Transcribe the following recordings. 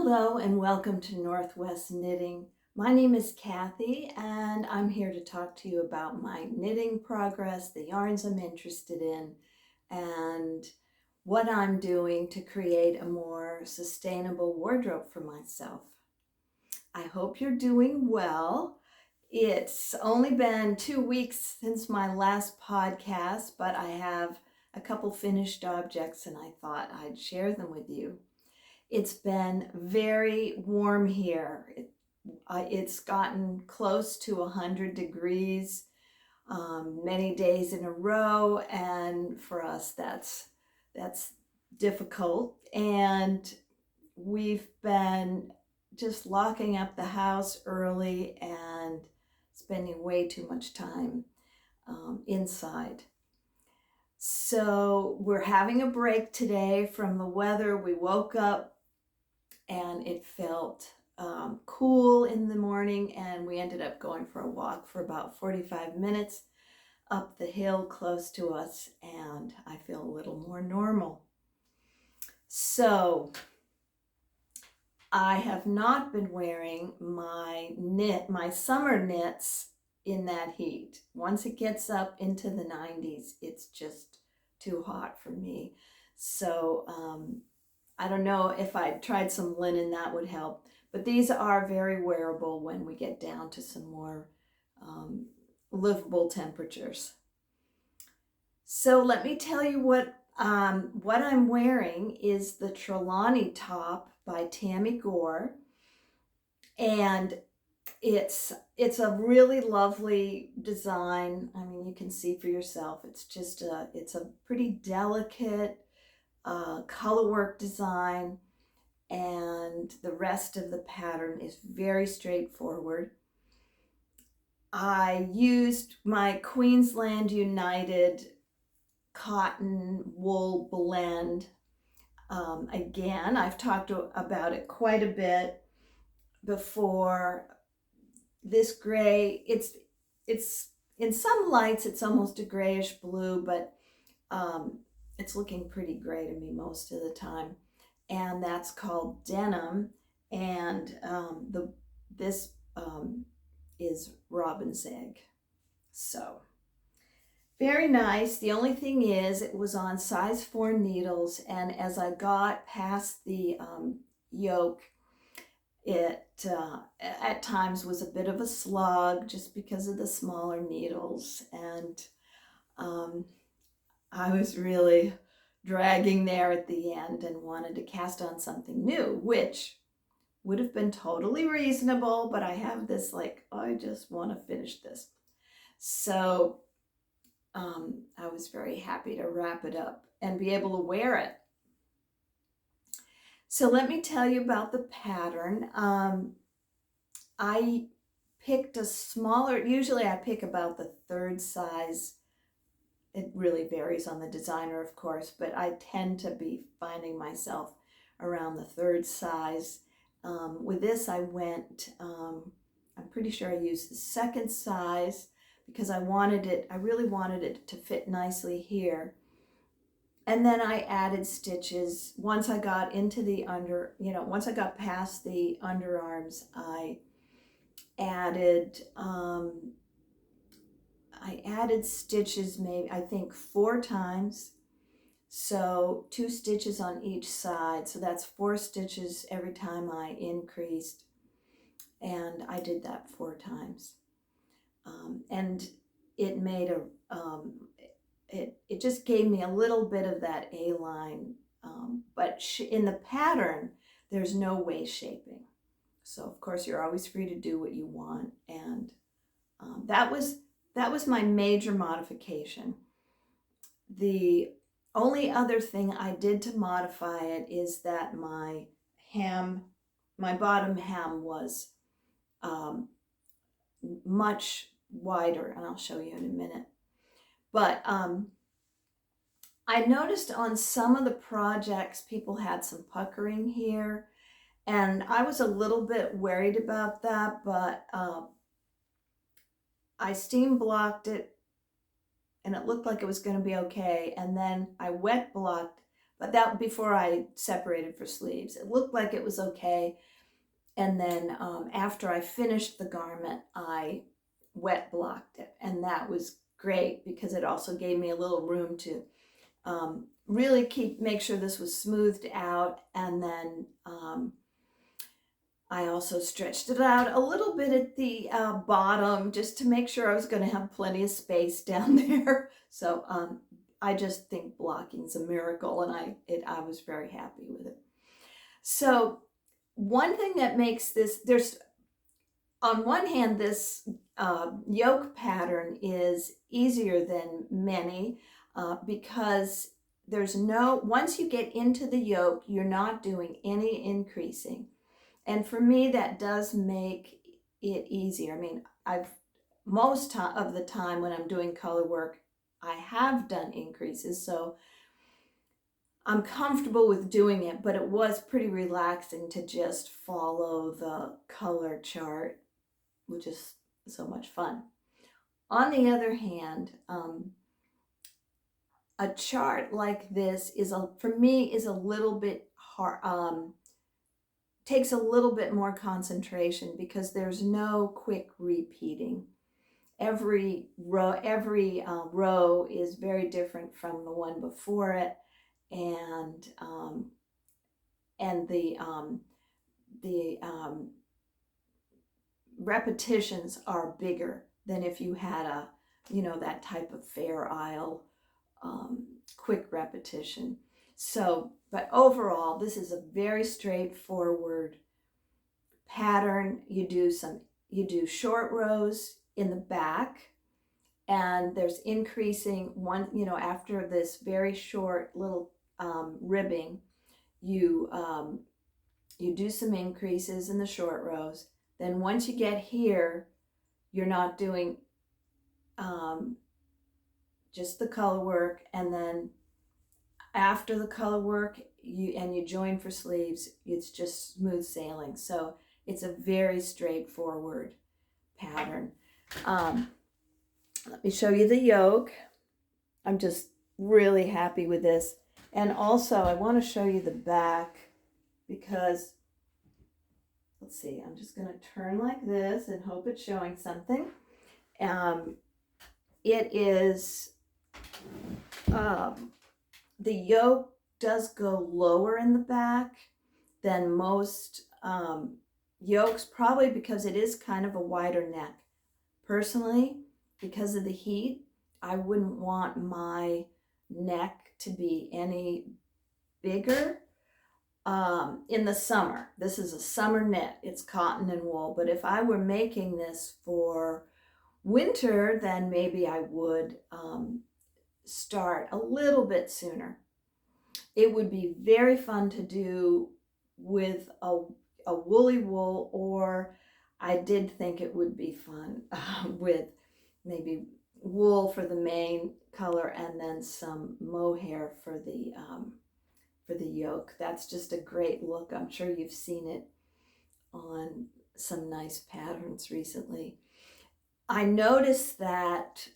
Hello and welcome to Northwest Knitting. My name is Kathy and I'm here to talk to you about my knitting progress, the yarns I'm interested in, and what I'm doing to create a more sustainable wardrobe for myself. I hope you're doing well. It's only been 2 weeks since my last podcast, but I have a couple finished objects and I thought I'd share them with you. It's been very warm here. It's gotten close to 100 degrees many days in a row, and for us that's difficult. And we've been just locking up the house early and spending way too much time inside. So we're having a break today from the weather. We woke up and it felt cool in the morning, and we ended up going for a walk for about 45 minutes up the hill close to us, and I feel a little more normal. So I have not been wearing my summer knits in that heat. Once it gets up into the 90s, it's just too hot for me. So I don't know if I'd tried some linen, that would help. But these are very wearable when we get down to some more livable temperatures. So let me tell you what I'm wearing is the Trelawny top by Tamy Gore. And it's a really lovely design. I mean, you can see for yourself. It's a pretty delicate colorwork design, and the rest of the pattern is very straightforward. I used my Queensland United cotton wool blend. Again, I've talked about it quite a bit before. This gray, it's in some lights it's almost a grayish blue, but it's looking pretty gray to me most of the time, and that's called Denim, and this is Robin's Egg. So very nice. The only thing is it was on size 4 needles, and as I got past the yoke, it at times was a bit of a slog just because of the smaller needles, and I was really dragging there at the end and wanted to cast on something new, which would have been totally reasonable, but I have this I just want to finish this. So I was very happy to wrap it up and be able to wear it. So let me tell you about the pattern. I picked a smaller, usually I pick about the 3rd size. It really varies on the designer, of course, but I tend to be finding myself around the 3rd size. With this, I went, I'm pretty sure I used the 2nd size because I really wanted it to fit nicely here. And then I added stitches. Once I got into the once I got past the underarms, I added stitches, maybe I think 4 times. So 2 stitches on each side. So that's 4 stitches every time I increased. And I did that 4 times. And it made it just gave me a little bit of that A-line. But in the pattern, there's no waist shaping. So of course you're always free to do what you want. And that was my major modification. The only other thing I did to modify it is that my bottom hem was much wider, and I'll show you in a minute. But I noticed on some of the projects people had some puckering here, and I was a little bit worried about that, but I steam blocked it and it looked like it was going to be okay, and then I wet blocked, but that before I separated for sleeves. It looked like it was okay. And then after I finished the garment, I wet blocked it. And that was great because it also gave me a little room to really make sure this was smoothed out. And then I also stretched it out a little bit at the bottom just to make sure I was going to have plenty of space down there. So I just think blocking's a miracle, and I was very happy with it. So one thing that makes this, there's on one hand, this yoke pattern is easier than many because there's once you get into the yoke, you're not doing any increasing. And for me, that does make it easier. I mean, most of the time when I'm doing color work, I have done increases, so I'm comfortable with doing it, but it was pretty relaxing to just follow the color chart, which is so much fun. On the other hand, a chart like this for me is a little bit hard, takes a little bit more concentration because there's no quick repeating. Every row is very different from the one before it, and the repetitions are bigger than if you had that type of Fair Isle quick repetition. So, but overall, this is a very straightforward pattern. You do short rows in the back, and there's increasing one, after this very short little ribbing, you do some increases in the short rows. Then once you get here, you're not doing just the color work, and then after the color work, you join for sleeves, it's just smooth sailing. So it's a very straightforward pattern. Let me show you the yoke. I'm just really happy with this. And also I want to show you the back because, let's see, I'm just going to turn like this and hope it's showing something. It is, the yoke does go lower in the back than most yokes, probably because it is kind of a wider neck. Personally, because of the heat, I wouldn't want my neck to be any bigger in the summer. This is a summer knit. It's cotton and wool. But if I were making this for winter, then maybe I would start a little bit sooner. It would be very fun to do with a woolly wool, or I did think it would be fun with maybe wool for the main color and then some mohair for the yoke. That's just a great look. I'm sure you've seen it on some nice patterns recently. I noticed that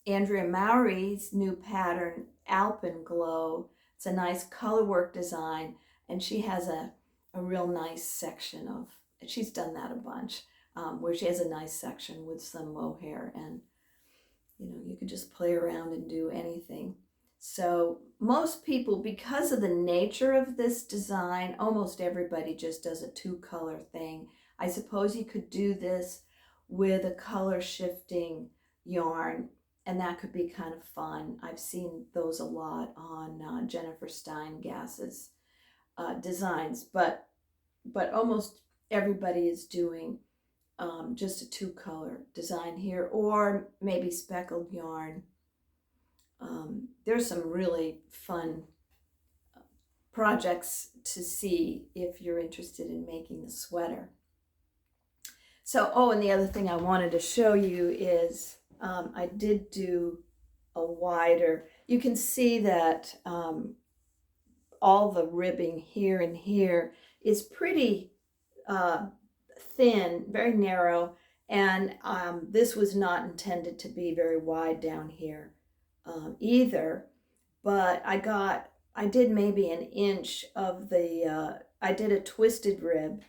Andrea Mowry's new pattern, Alpenglow, it's a nice color work design, and she has a real nice section of, she's done that a bunch, where she has a nice section with some mohair, and you can just play around and do anything. So most people, because of the nature of this design, almost everybody just does a 2-color thing. I suppose you could do this with a color shifting yarn, and that could be kind of fun. I've seen those a lot on Jennifer Steingass's designs, but almost everybody is doing just a 2-color design here, or maybe speckled yarn. There's some really fun projects to see if you're interested in making the sweater. So, and the other thing I wanted to show you is I did do a wider, you can see that all the ribbing here and here is pretty thin, very narrow, and this was not intended to be very wide down here. either, but I did maybe an inch of the, I did a twisted rib.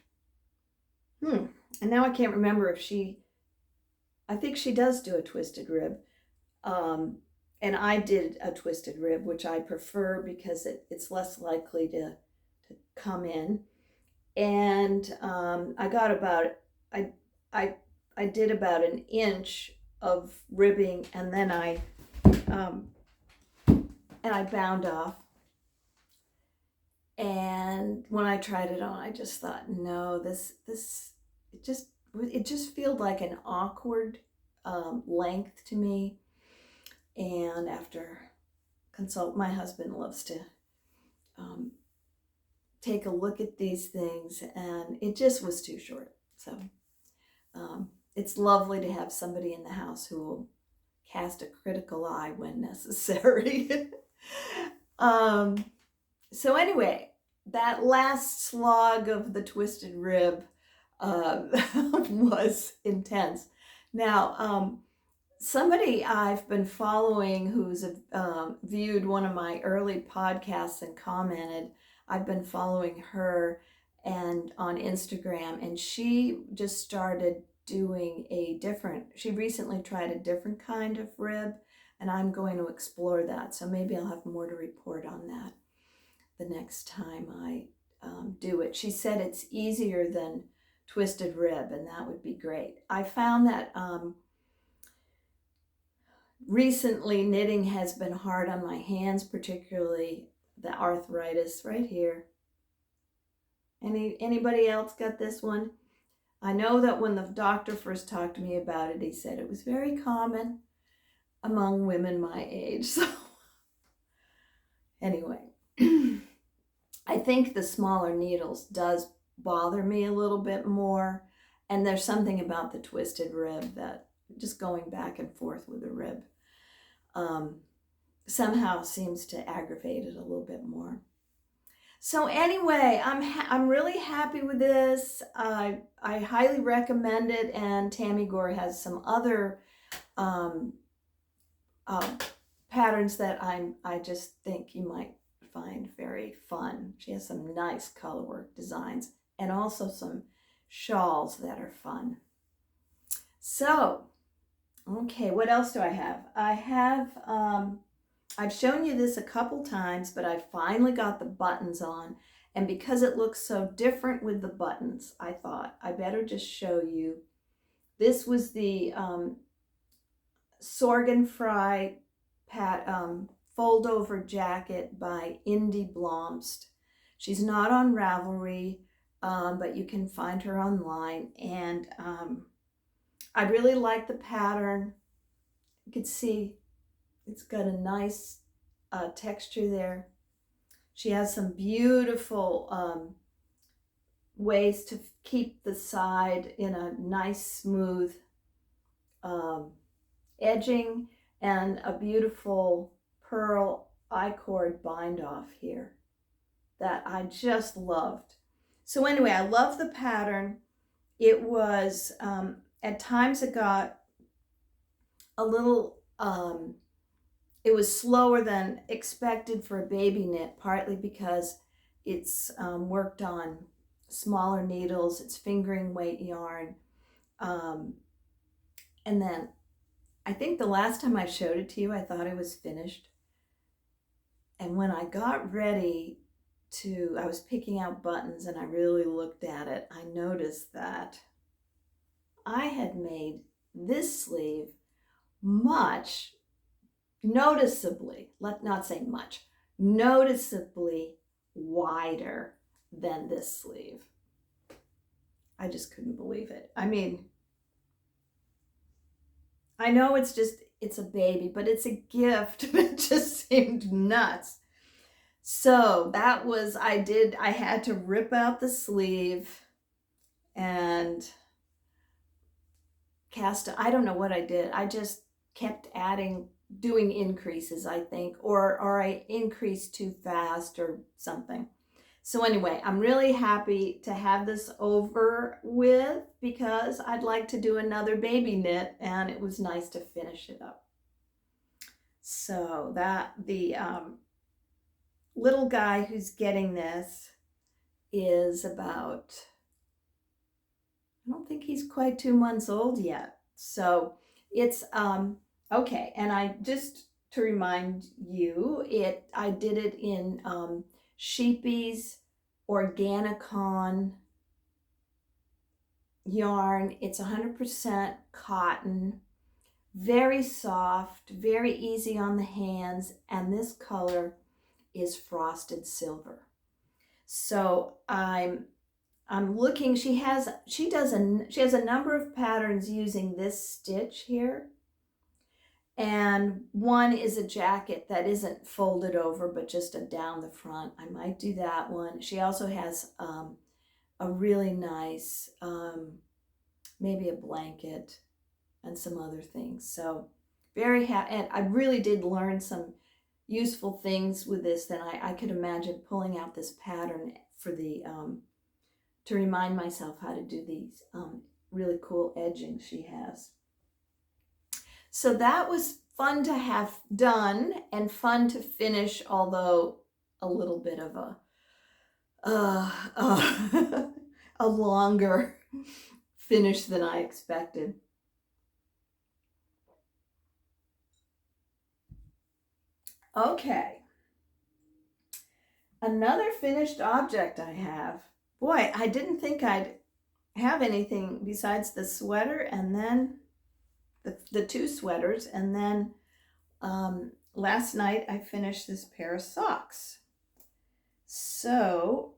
And now I can't remember if I think she does do a twisted rib. And I did a twisted rib, which I prefer because it's less likely to come in. And I got about, I did about an inch of ribbing, and then I bound off. And when I tried it on, I just thought, no, it just felt like an awkward length to me. And after my husband loves to take a look at these things, and it just was too short. So it's lovely to have somebody in the house who will cast a critical eye when necessary. So anyway, that last slog of the twisted rib was intense. Now, somebody I've been following who's viewed one of my early podcasts and commented, I've been following her and on Instagram, and she just started doing she recently tried a different kind of rib, and I'm going to explore that. So maybe I'll have more to report on that the next time I do it. She said it's easier than twisted rib, and that would be great. I found that recently knitting has been hard on my hands, particularly the arthritis right here. Anybody else got this one? I know that when the doctor first talked to me about it, he said it was very common among women my age. So anyway, I think the smaller needles does bother me a little bit more. And there's something about the twisted rib that just going back and forth with the rib somehow seems to aggravate it a little bit more. So anyway, I'm really happy with this. I highly recommend it, and Tamy Gore has some other patterns that I just think you might find very fun. She has some nice colorwork designs and also some shawls that are fun. So, okay, what else do I have? I have I've shown you this a couple times, but I finally got the buttons on, and because it looks so different with the buttons, I thought I better just show you. This was the Sorgenfri Foldover jacket by Indiblomst. She's not on Ravelry, but you can find her online, and I really like the pattern. You can see it's got a nice texture there. She has some beautiful ways to keep the side in a nice smooth edging, and a beautiful pearl I-cord bind off here that I just loved. So anyway, I love the pattern. It was, at times it got a little, it was slower than expected for a baby knit, partly because it's worked on smaller needles, it's fingering weight yarn. And then I think the last time I showed it to you, I thought it was finished. And when I got ready I was picking out buttons and I really looked at it, I noticed that I had made this sleeve noticeably wider than this sleeve. I just couldn't believe it. I mean, I know it's a baby, but it's a gift. It just seemed nuts. So that was, I had to rip out the sleeve and I don't know what I did. I just kept doing increases, I think, or I increased too fast or something. So anyway, I'm really happy to have this over with because I'd like to do another baby knit, and it was nice to finish it up. So that the little guy who's getting this is about, I don't think he's quite 2 months old yet. So it's okay. And I just to remind you, I did it in Scheepjes Organicon yarn. It's 100% cotton, very soft, very easy on the hands, and this color is frosted silver. So I'm looking. She has a number of patterns using this stitch here, and one is a jacket that isn't folded over but just a down the front. I might do that one. She also has a really nice maybe a blanket and some other things. So very happy, and I really did learn some useful things with this. Then I could imagine pulling out this pattern for the to remind myself how to do these really cool edging she has. So that was fun to have done and fun to finish, although a little bit of a longer finish than I expected. Okay. Another finished object I have. Boy, I didn't think I'd have anything besides the sweater and then the two sweaters. And then last night I finished this pair of socks. So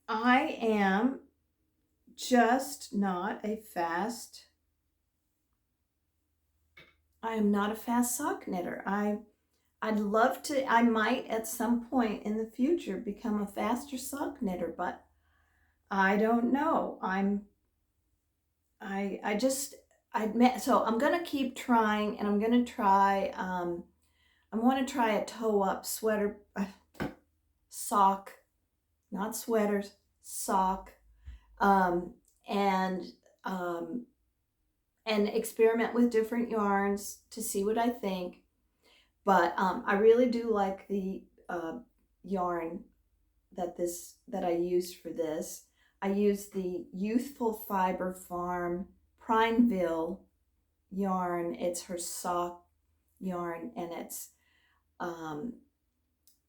I am just not a fast sock knitter. I'd love to, I might at some point in the future become a faster sock knitter, but I don't know. So I'm going to keep trying, and I'm going to try, I want to try a toe up sweater, sock, not sweaters, sock, and experiment with different yarns to see what I think. But I really do like the yarn that I used for this. I used the Ewethful Fiber Farm Prineville yarn. It's her sock yarn, and it's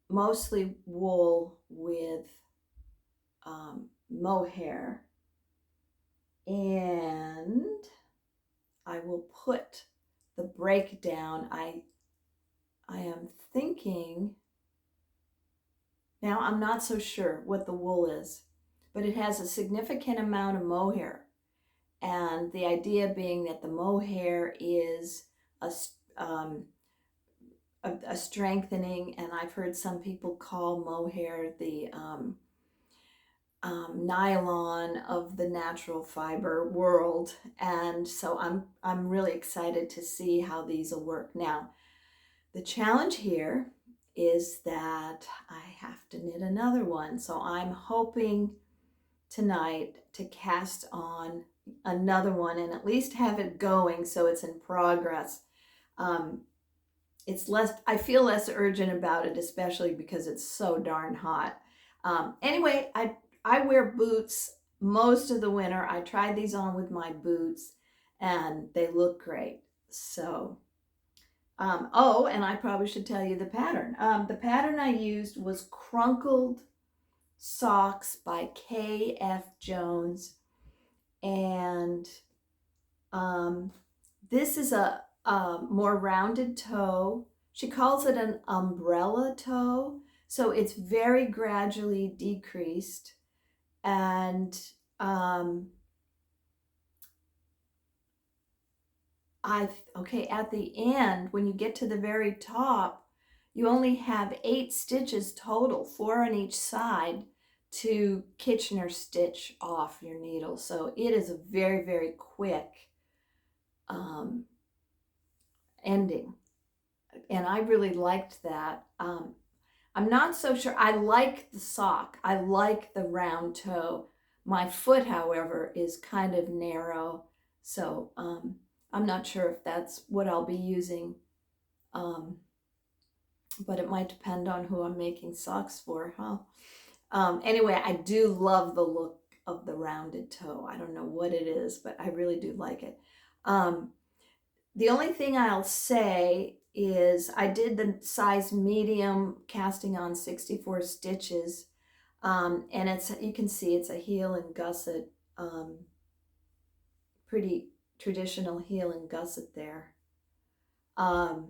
mostly wool with mohair. And I will put the breakdown. I am thinking, now I'm not so sure what the wool is, but it has a significant amount of mohair. And the idea being that the mohair is a strengthening, and I've heard some people call mohair the nylon of the natural fiber world. And so I'm really excited to see how these will work. Now, the challenge here is that I have to knit another one. So I'm hoping tonight to cast on another one and at least have it going so it's in progress. It's less, I feel less urgent about it, especially because it's so darn hot. Anyway, I wear boots most of the winter. I tried these on with my boots and they look great. So oh, and I probably should tell you the pattern. The pattern I used was Crunkled Socks by K.F. Jones. And this is a more rounded toe. She calls it an umbrella toe. So it's very gradually decreased. And at the end, when you get to the very top, you only have 8 stitches total, 4 on each side, to Kitchener stitch off your needle. So it is a very, very quick ending. And I really liked that. I'm not so sure. I like the sock. I like the round toe. My foot, however, is kind of narrow. So I'm not sure if that's what I'll be using But it might depend on who I'm making socks for, huh? Anyway, I do love the look of the rounded toe. I don't know what it is, but I really do like it. The only thing I'll say is I did the size medium, casting on 64 stitches. And you can see it's a heel and gusset, pretty traditional heel and gusset there. I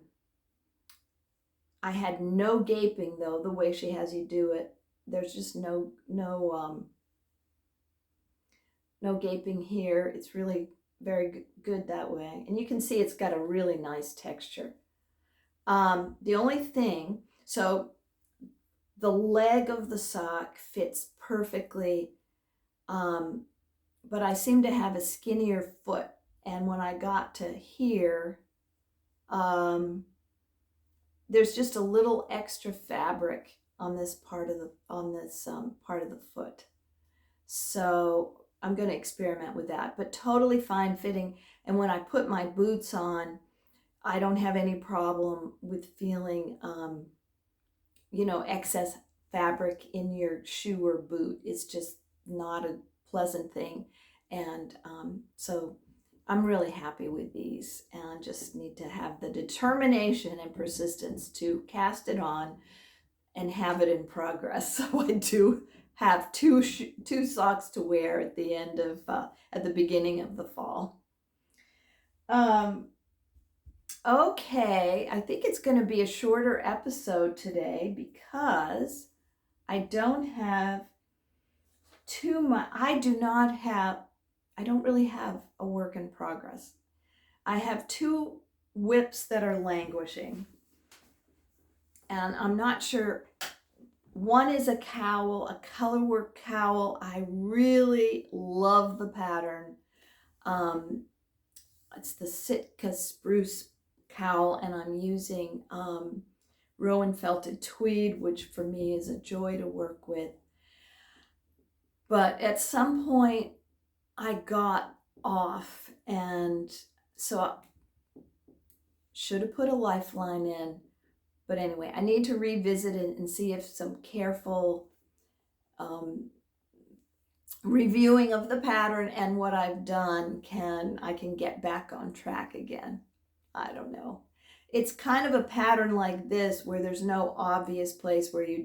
had no gaping though, the way she has you do it. There's just no gaping here. It's really very good that way. And you can see it's got a really nice texture. The only thing, so the leg of the sock fits perfectly, but I seem to have a skinnier foot. And when I got to here, there's just a little extra fabric on this part of the foot. So I'm going to experiment with that, but totally fine fitting. And when I put my boots on, I don't have any problem with feeling, excess fabric in your shoe or boot. It's just not a pleasant thing. And so I'm really happy with these, and just need to have the determination and persistence to cast it on and have it in progress. So I do have two socks to wear at the end of at the beginning of the fall. Okay, I think it's going to be a shorter episode today because I don't have too much. I don't really have a work in progress. I have 2 whips that are languishing, and I'm not sure. One is a cowl, a colorwork cowl. I really love the pattern. It's the Sitka Spruce cowl, and I'm using Rowan felted tweed, which for me is a joy to work with. But at some point I got off, and so I should have put a lifeline in. But anyway, I need to revisit it and see if some careful reviewing of the pattern and what I've done I can get back on track again. I don't know. It's kind of a pattern like this where there's no obvious place where you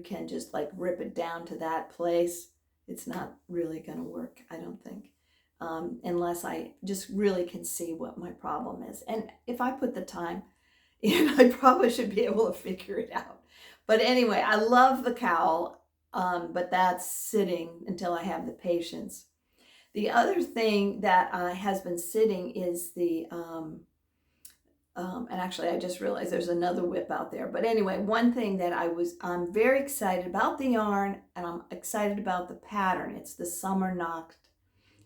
can just like rip it down to that place. It's not really going to work, I don't think, unless I just really can see what my problem is. And if I put the time in, I probably should be able to figure it out. But anyway, I love the cowl, but that's sitting until I have the patience. The other thing that has been sitting is the, and actually I just realized there's another whip out there. But anyway, one thing that I'm very excited about the yarn, and I'm excited about the pattern. It's the Sommernacht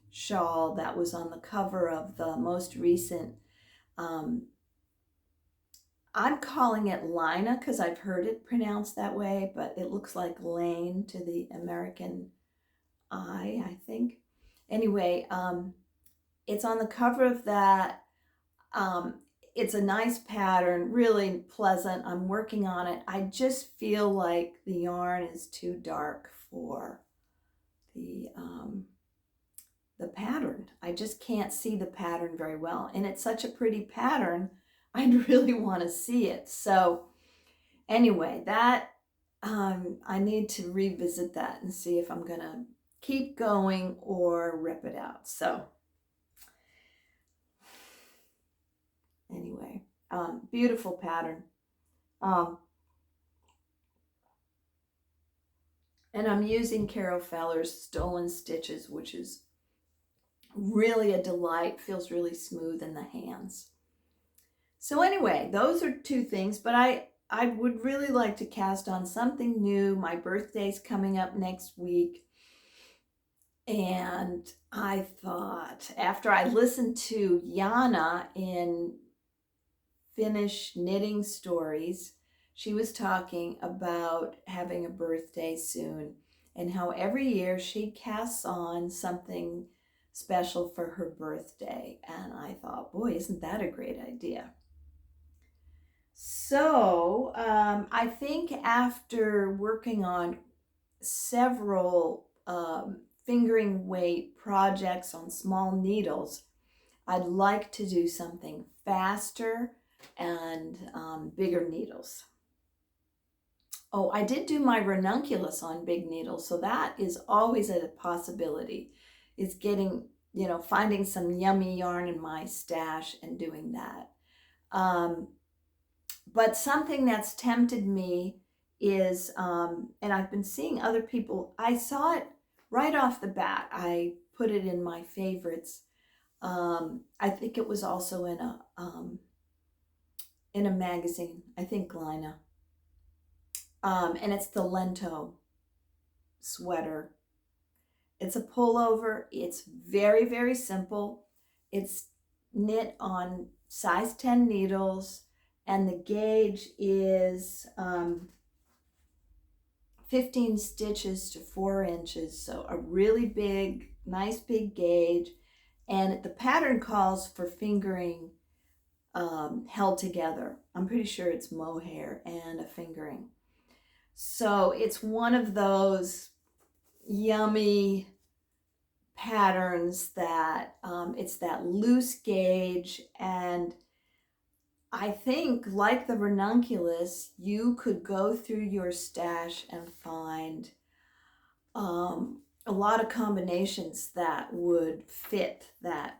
shawl that was on the cover of the most recent, I'm calling it Lina because I've heard it pronounced that way, but it looks like Lane to the American eye, I think. Anyway, it's on the cover of that. It's a nice pattern, really pleasant. I'm working on it. I just feel like the yarn is too dark for the pattern. I just can't see the pattern very well. And it's such a pretty pattern, I'd really want to see it. So anyway, that I need to revisit that and see if I'm going to keep going or rip it out. So anyway, beautiful pattern. And I'm using Carol Feller's Stolen Stitches, which is really a delight, feels really smooth in the hands. So anyway, those are 2 things, but I would really like to cast on something new. My birthday's coming up next week. And I thought, after I listened to Jonna in Finnish Knitting Stories, she was talking about having a birthday soon and how every year she casts on something special for her birthday. And I thought, boy, isn't that a great idea? So I think after working on several fingering weight projects on small needles, I'd like to do something faster and bigger needles. Oh, I did do my ranunculus on big needles, so that is always a possibility, is getting, finding some yummy yarn in my stash and doing that. But something that's tempted me is, and I've been seeing other people, I saw it right off the bat. I put it in my favorites. I think it was also in a magazine, I think Glyna. And it's the Lento sweater. It's a pullover. It's very, very simple. It's knit on size 10 needles, and the gauge is 15 stitches to 4 inches. So a really big, nice big gauge. And the pattern calls for fingering held together. I'm pretty sure it's mohair and a fingering. So it's one of those yummy patterns that it's that loose gauge, and I think, like the ranunculus, you could go through your stash and find a lot of combinations that would fit that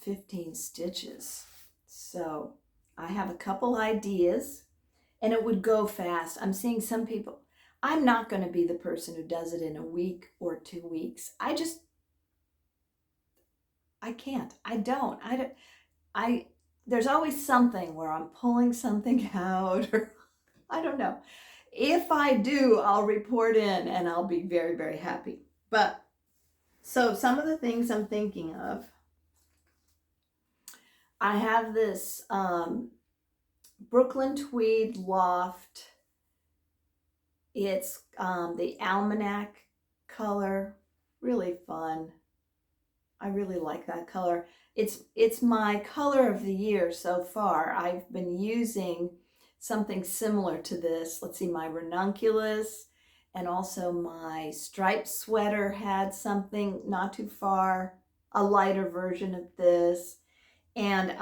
15 stitches. So I have a couple ideas, and it would go fast. I'm seeing some people, I'm not going to be the person who does it in a week or 2 weeks. I can't. There's always something where I'm pulling something out, or I don't know. If I do, I'll report in and I'll be very, very happy. But so some of the things I'm thinking of, I have this Brooklyn Tweed Loft. It's the Almanac color, really fun. I really like that color. It's my color of the year so far. I've been using something similar to this. Let's see, my ranunculus and also my striped sweater had something not too far, a lighter version of this. And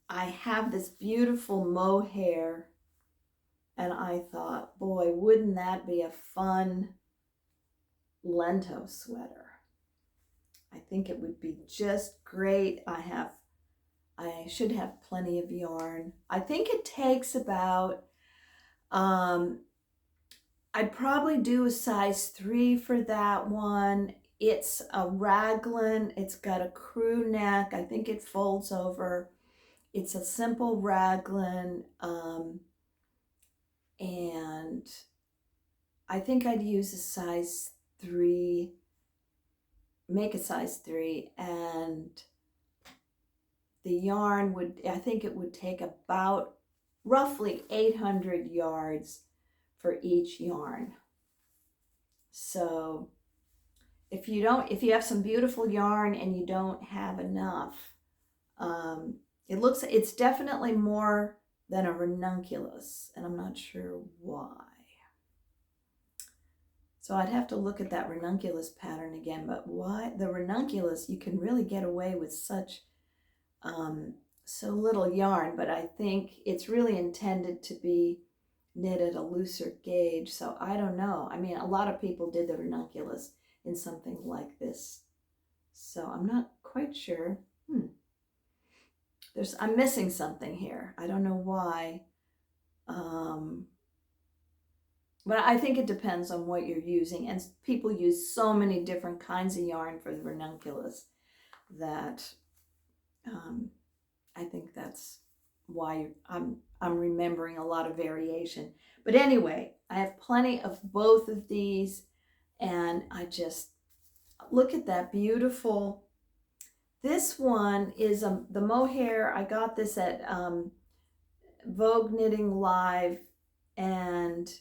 I have this beautiful mohair, and I thought, boy, wouldn't that be a fun Lento sweater? I think it would be just great. I should have plenty of yarn. I think it takes about, I'd probably do a size 3 for that one. It's a raglan. It's got a crew neck. I think it folds over. It's a simple raglan. And I think I'd use a size 3, make a size 3, and the yarn I think it would take about roughly 800 yards for each yarn. So if you have some beautiful yarn and you don't have enough, it's definitely more than a ranunculus, and I'm not sure why. So I'd have to look at that ranunculus pattern again, but why the ranunculus, you can really get away with such so little yarn, but I think it's really intended to be knit at a looser gauge. So I don't know. I mean, a lot of people did the ranunculus in something like this. So I'm not quite sure. I'm missing something here. I don't know why. But I think it depends on what you're using. And people use so many different kinds of yarn for the ranunculus that I think that's why I'm remembering a lot of variation. But anyway, I have plenty of both of these, and I just look at that beautiful. This one is the mohair. I got this at Vogue Knitting Live, and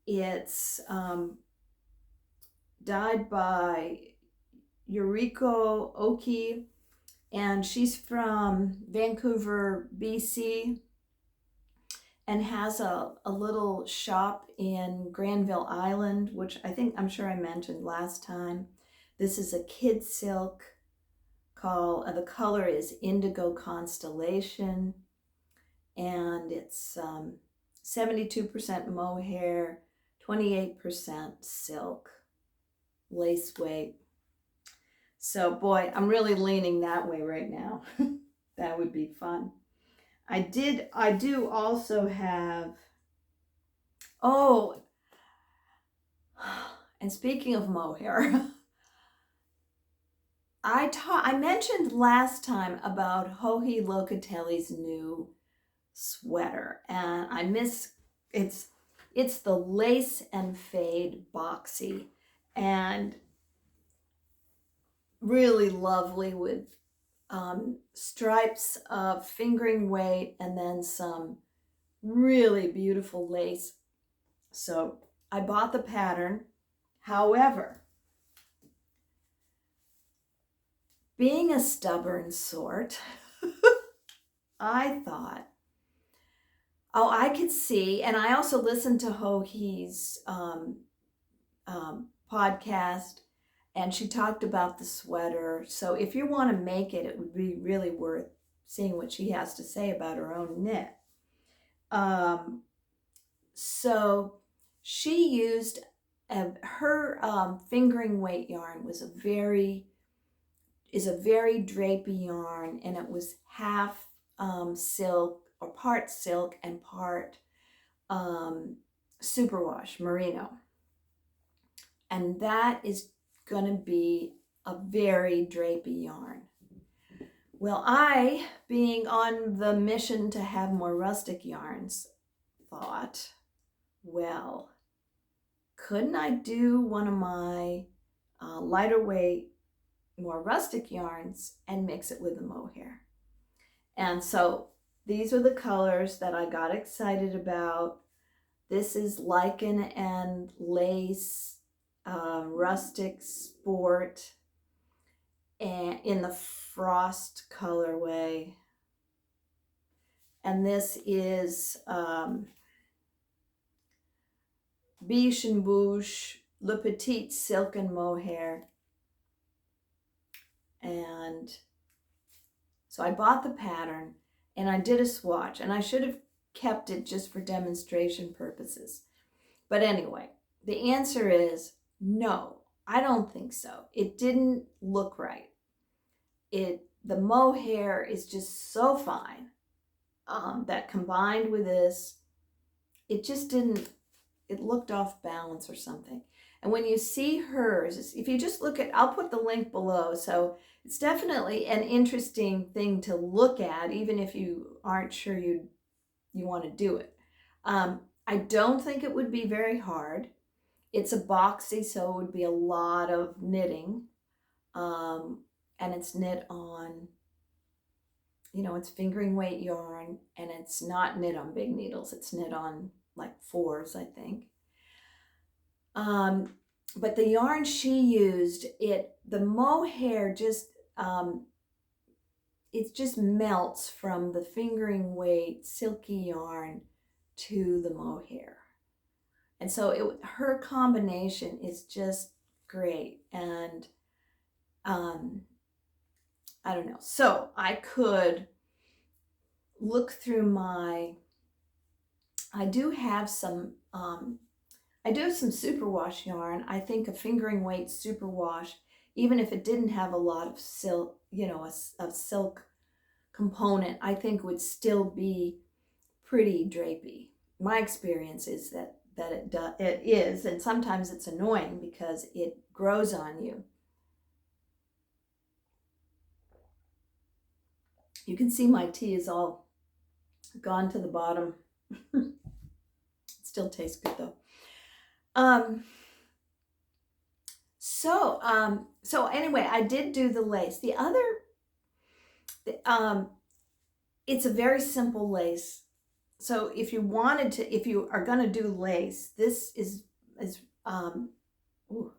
it's dyed by Yoriko Oki, and she's from Vancouver, BC. and has a little shop in Granville Island, which I'm sure I mentioned last time. This is a kid silk the color is Indigo Constellation, and it's 72% mohair, 28% silk, lace weight. So boy, I'm really leaning that way right now. That would be fun. I do also have, oh, and speaking of mohair, I mentioned last time about Joji Locatelli's new sweater, and it's the Lace and Fade Boxy, and really lovely with stripes of fingering weight and then some really beautiful lace. So I bought the pattern. However, being a stubborn sort, I thought, oh, I could see, and I also listened to Joji's podcast, and she talked about the sweater. So if you want to make it, it would be really worth seeing what she has to say about her own knit. So she used her fingering weight yarn is a very drapey yarn, and it was half silk, or part silk and part superwash merino, and that is going to be a very drapey yarn. Well, I, being on the mission to have more rustic yarns, thought, well, couldn't I do one of my lighter weight, more rustic yarns and mix it with the mohair? And so these are the colors that I got excited about. This is Lichen and Lace Rustic Sport, and in the Frost colorway. And this is Biche and Bouche Le Petit Silk and Mohair. And so I bought the pattern and I did a swatch, and I should have kept it just for demonstration purposes. But anyway, the answer is no, I don't think so. It didn't look right. The mohair is just so fine that combined with this, it just didn't, it looked off balance or something. And when you see hers, if you just look at, I'll put the link below. So it's definitely an interesting thing to look at, even if you aren't sure you want to do it. I don't think it would be very hard. It's a boxy, so it would be a lot of knitting. And it's knit on, it's fingering weight yarn, and it's not knit on big needles. It's knit on like 4s, I think. But the yarn she used, the mohair just, it just melts from the fingering weight silky yarn to the mohair. And so her combination is just great. And I don't know. So I could look through I do have some superwash yarn. I think a fingering weight superwash, even if it didn't have a lot of silk, a silk component, I think would still be pretty drapey. My experience is that it is, and sometimes it's annoying because it grows on you. You can see my tea is all gone to the bottom. It still tastes good though. So anyway, I did do the lace. It's a very simple lace. So if you are going to do lace, this is ooh,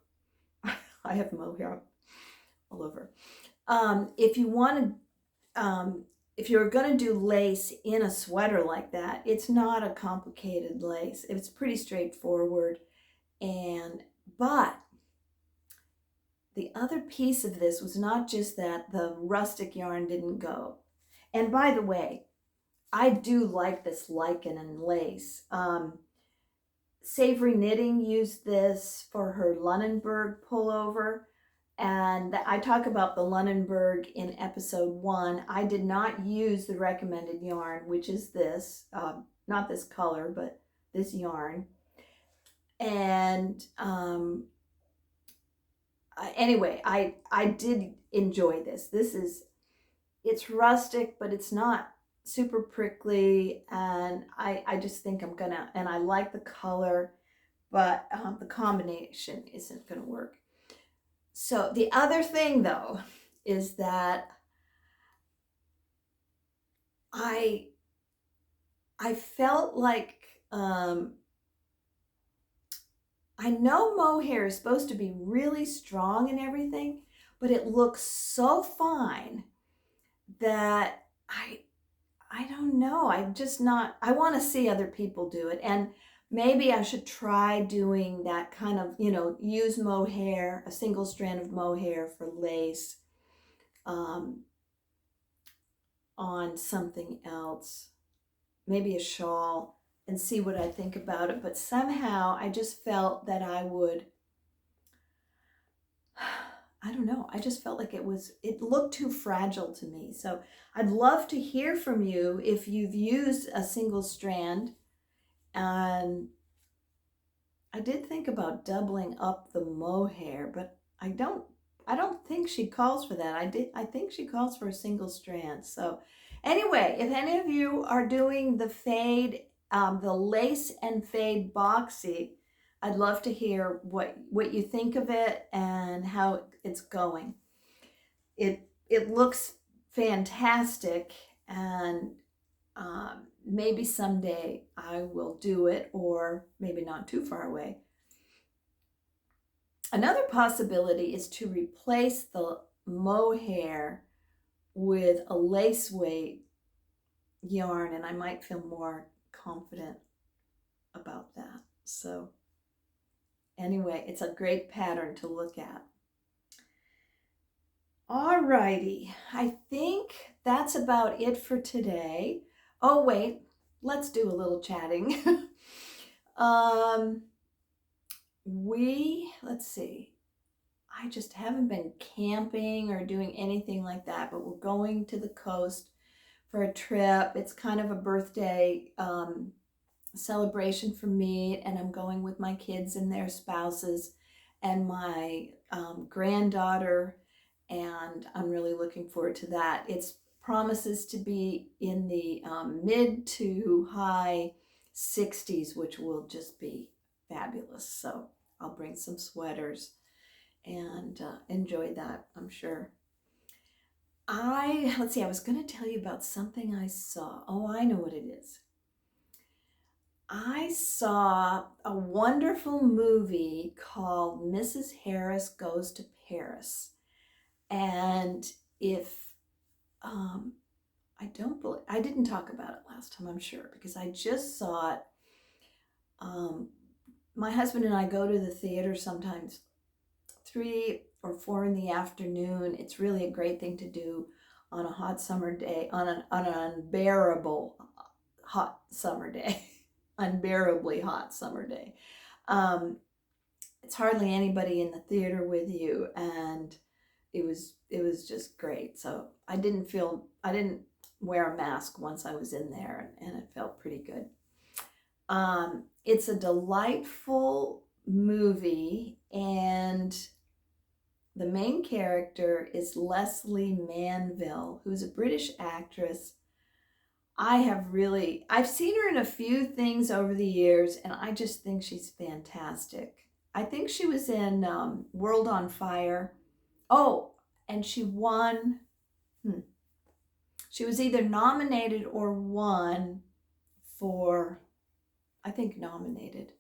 I have mohair all over. If if you're going to do lace in a sweater like that, it's not a complicated lace. It's pretty straightforward. But the other piece of this was not just that the rustic yarn didn't go. And by the way, I do like this lichen and lace. Savory Knitting used this for her Lunenburg pullover. And I talk about the Lunenburg in episode 1. I did not use the recommended yarn, which is this, not this color, but this yarn. And anyway, I did enjoy this. It's rustic, but it's not super prickly. And I just think I'm gonna, and I like the color, but the combination isn't gonna work. So the other thing though is that I felt like I know mohair is supposed to be really strong and everything, but it looks so fine that I don't know. I'm just not, I want to see other people do it. And maybe I should try doing that kind of, use mohair, a single strand of mohair for lace on something else, maybe a shawl, and see what I think about it. But somehow I just felt that I don't know. I just felt like it looked too fragile to me. So I'd love to hear from you if you've used a single strand. And I did think about doubling up the mohair, but I don't think she calls for that. I think she calls for a single strand. So anyway, if any of you are doing the fade, the lace and fade boxy, I'd love to hear what you think of it and how it's going. It looks fantastic, and maybe someday I will do it, or maybe not too far away. Another possibility is to replace the mohair with a lace weight yarn, and I might feel more confident about that. So anyway, it's a great pattern to look at. Alrighty, I think that's about it for today. Oh wait, let's do a little chatting. Let's see. I just haven't been camping or doing anything like that, but we're going to the coast for a trip. It's kind of a birthday celebration for me, and I'm going with my kids and their spouses and my granddaughter, and I'm really looking forward to that. It promises to be in the mid to high 60s, which will just be fabulous. So I'll bring some sweaters and enjoy that, I'm sure. Let's see, I was going to tell you about something I saw. Oh, I know what it is. I saw a wonderful movie called Mrs. Harris Goes to Paris. And if, I didn't talk about it last time, I'm sure, because I just saw it. My husband and I go to the theater sometimes 3 or 4 in the afternoon. It's really a great thing to do on a hot summer day, on an unbearable hot summer day, unbearably hot summer day. It's hardly anybody in the theater with you, and it was just great. So I didn't wear a mask once I was in there, and it felt pretty good. It's a delightful movie, and the main character is Lesley Manville, who's a British actress. I've seen her in a few things over the years, and I just think she's fantastic. I think she was in World on Fire. Oh, and she won. She was either nominated or won for, I think nominated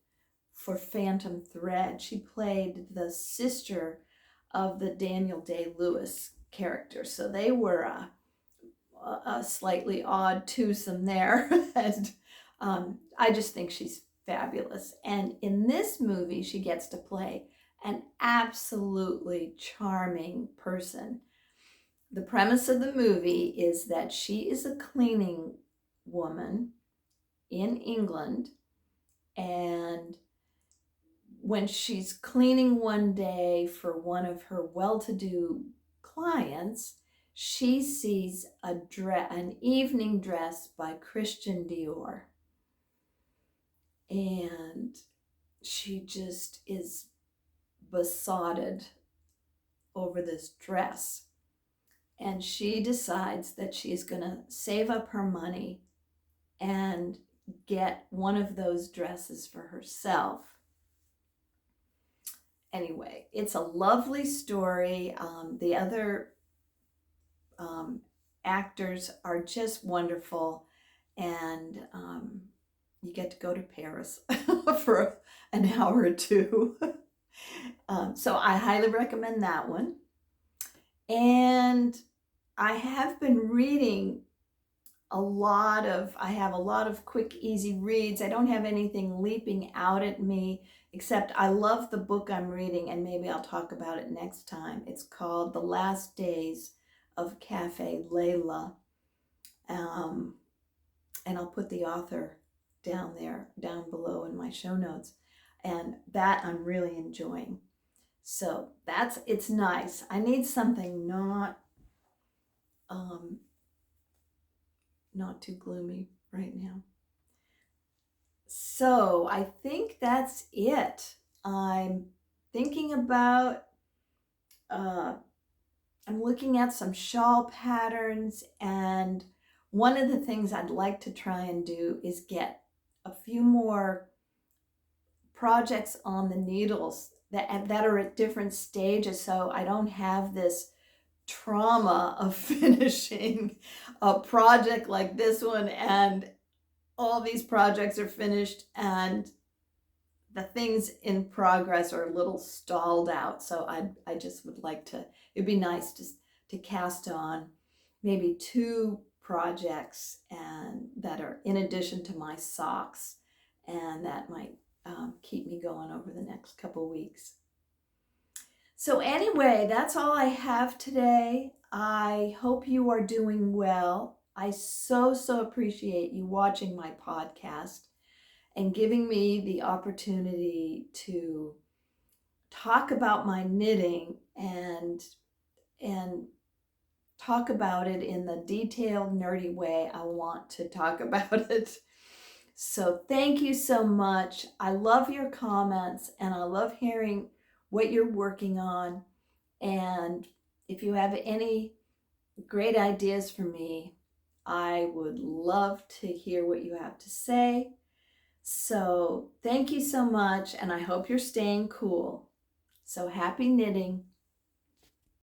for Phantom Thread. She played the sister of the Daniel Day-Lewis character. So they were a slightly odd twosome there. And I just think she's fabulous. And in this movie, she gets to play an absolutely charming person. The premise of the movie is that she is a cleaning woman in England, and when she's cleaning one day for one of her well-to-do clients, she sees an evening dress by Christian Dior. And she just is besotted over this dress. And she decides that she's going to save up her money and get one of those dresses for herself. Anyway, it's a lovely story. The other actors are just wonderful, and you get to go to Paris for an hour or two. So I highly recommend that one. And I have been reading I have a lot of quick, easy reads. I don't have anything leaping out at me, except I love the book I'm reading, and maybe I'll talk about it next time. It's called The Last Days of Cafe Layla. And I'll put the author down below in my show notes. And that I'm really enjoying. So it's nice. I need something not too gloomy right now. So I think that's it. I'm thinking about, I'm looking at some shawl patterns, and one of the things I'd like to try and do is get a few more projects on the needles that are at different stages, so I don't have this trauma of finishing a project like this one and all these projects are finished and the things in progress are a little stalled out. So I just would like to, it'd be nice to cast on maybe 2 projects and that are in addition to my socks, and that might keep me going over the next couple weeks. So anyway, that's all I have today. I hope you are doing well. I so appreciate you watching my podcast and giving me the opportunity to talk about my knitting and talk about it in the detailed, nerdy way I want to talk about it. So thank you so much. I love your comments, and I love hearing what you're working on. And if you have any great ideas for me, I would love to hear what you have to say. So thank you so much, and I hope you're staying cool. So happy knitting.